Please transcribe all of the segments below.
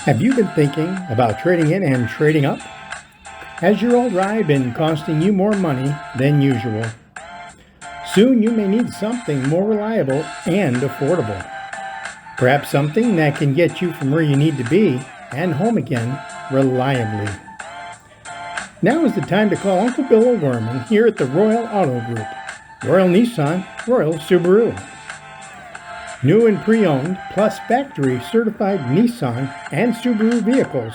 Have you been thinking about trading in and trading up? Has your old ride been costing you more money than usual? Soon you may need something more reliable and affordable. Perhaps something that can get you from where you need to be and home again reliably. Now is the time to call Uncle Bill OGorman here at the Royal Auto Group, Royal Nissan, Royal Subaru. New and pre-owned, plus factory certified Nissan and Subaru vehicles,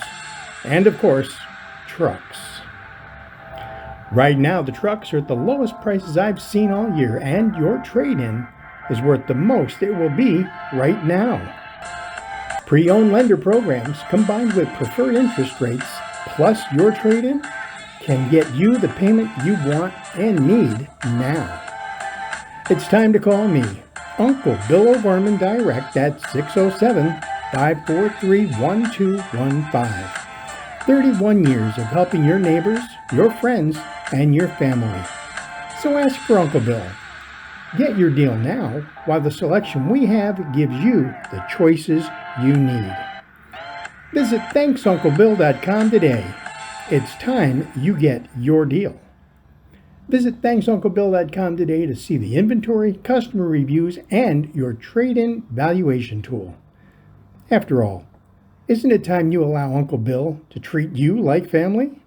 and of course, trucks. Right now, the trucks are at the lowest prices I've seen all year, and your trade-in is worth the most it will be right now. Pre-owned lender programs combined with preferred interest rates plus your trade-in can get you the payment you want and need now. It's time to call me, Uncle Bill OGorman, direct at 607-543-1215. 31 years of helping your neighbors, your friends, and your family. So ask for Uncle Bill. Get your deal now while the selection we have gives you the choices you need. Visit thanksunclebill.com today. It's time you get your deal. Visit thanksunclebill.com today to see the inventory, customer reviews, and your trade-in valuation tool. After all, isn't it time you allow Uncle Bill to treat you like family?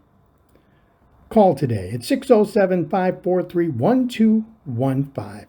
Call today at 607-543-1215.